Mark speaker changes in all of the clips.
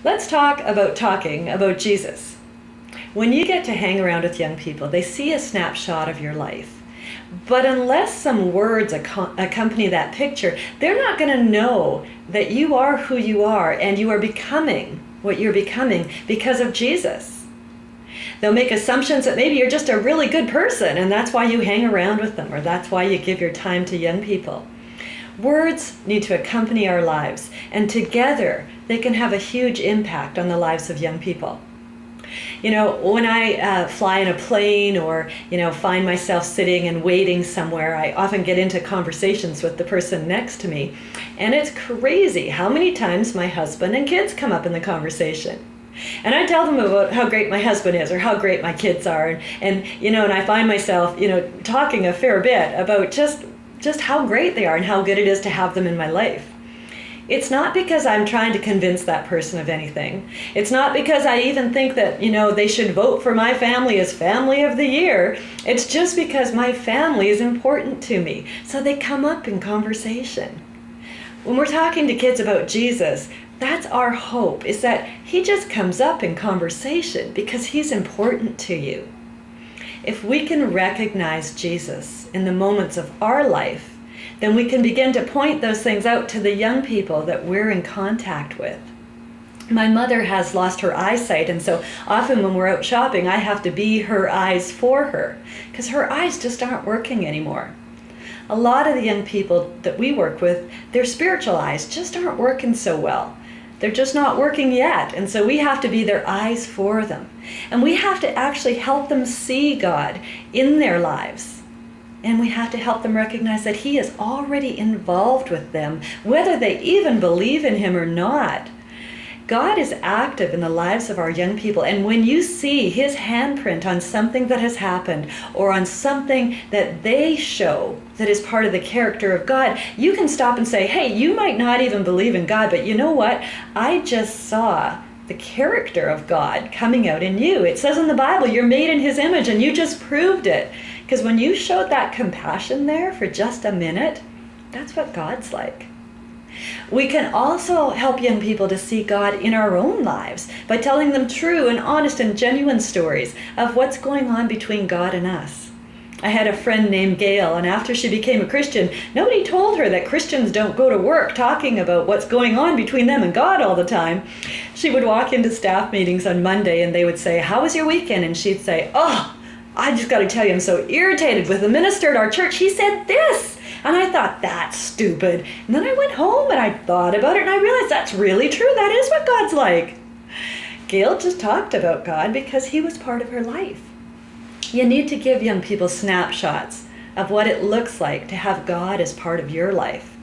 Speaker 1: Let's talk about talking about Jesus. When you get to hang around with young people, they see a snapshot of your life. But unless some words accompany that picture, they're not going to know that you are who you are and you are becoming what you're becoming because of Jesus. They'll make assumptions that maybe you're just a really good person and that's why you hang around with them, or that's why you give your time to young people. Words need to accompany our lives, and together they can have a huge impact on the lives of young people. You know, when I fly in a plane or, find myself sitting and waiting somewhere, I often get into conversations with the person next to me. And it's crazy how many times my husband and kids come up in the conversation. And I tell them about how great my husband is or how great my kids are. And I find myself, talking a fair bit about just how great they are and how good it is to have them in my life. It's not because I'm trying to convince that person of anything. It's not because I even think that, they should vote for my family as Family of the Year. It's just because my family is important to me. So they come up in conversation. When we're talking to kids about Jesus, that's our hope, is that he just comes up in conversation because he's important to you. If we can recognize Jesus in the moments of our life, then we can begin to point those things out to the young people that we're in contact with. My mother has lost her eyesight, and so often when we're out shopping, I have to be her eyes for her, because her eyes just aren't working anymore. A lot of the young people that we work with, their spiritual eyes just aren't working so well. They're just not working yet, and so we have to be their eyes for them. And we have to actually help them see God in their lives. And we have to help them recognize that he is already involved with them, whether they even believe in him or not. God is active in the lives of our young people, and when you see his handprint on something that has happened or on something that they show that is part of the character of God, you can stop and say, hey, you might not even believe in God, but you know what? I just saw the character of God coming out in you. It says in the Bible, you're made in his image, and you just proved it. Because when you showed that compassion there for just a minute, that's what God's like. We can also help young people to see God in our own lives by telling them true and honest and genuine stories of what's going on between God and us. I had a friend named Gail, and after she became a Christian, nobody told her that Christians don't go to work talking about what's going on between them and God all the time. She would walk into staff meetings on Monday and they would say, how was your weekend? And she'd say, oh, I just got to tell you, I'm so irritated with the minister at our church. He said this. And I thought, that's stupid. And then I went home and I thought about it and I realized that's really true. That is what God's like. Gail just talked about God because he was part of her life. You need to give young people snapshots of what it looks like to have God as part of your life.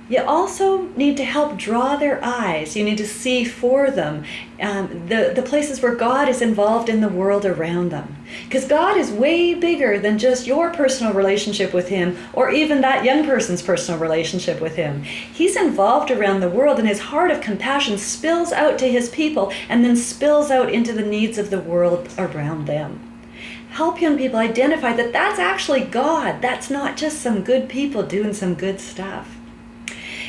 Speaker 1: You also need to help draw their eyes. You need to see for them the places where God is involved in the world around them. Because God is way bigger than just your personal relationship with him or even that young person's personal relationship with him. He's involved around the world, and his heart of compassion spills out to his people and then spills out into the needs of the world around them. Help young people identify that that's actually God. That's not just some good people doing some good stuff.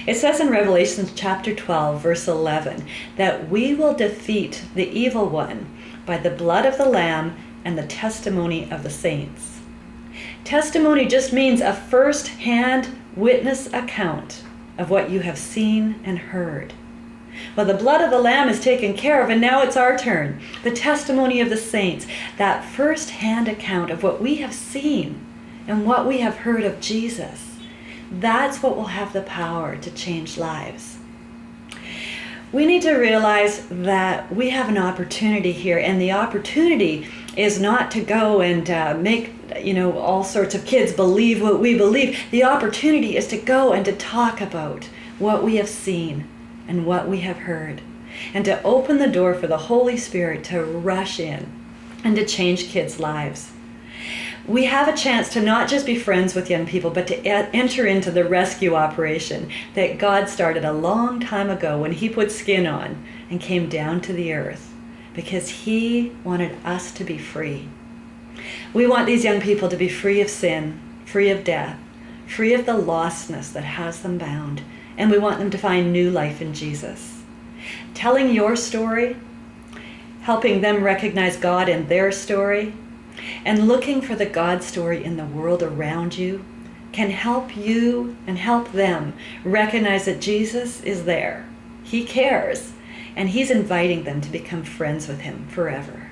Speaker 1: It says in Revelation chapter 12, verse 11, that we will defeat the evil one by the blood of the Lamb and the testimony of the saints. Testimony just means a first-hand witness account of what you have seen and heard. Well, the blood of the Lamb is taken care of, and now it's our turn. The testimony of the saints, that first-hand account of what we have seen and what we have heard of Jesus. That's what will have the power to change lives. We need to realize that we have an opportunity here, and the opportunity is not to go and make all sorts of kids believe what we believe. The opportunity is to go and to talk about what we have seen and what we have heard, and to open the door for the Holy Spirit to rush in and to change kids' lives. We have a chance to not just be friends with young people, but to enter into the rescue operation that God started a long time ago when he put skin on and came down to the earth, because he wanted us to be free. We want these young people to be free of sin, free of death, free of the lostness that has them bound, and we want them to find new life in Jesus. Telling your story, helping them recognize God in their story, and looking for the God story in the world around you can help you and help them recognize that Jesus is there. He cares, and he's inviting them to become friends with him forever.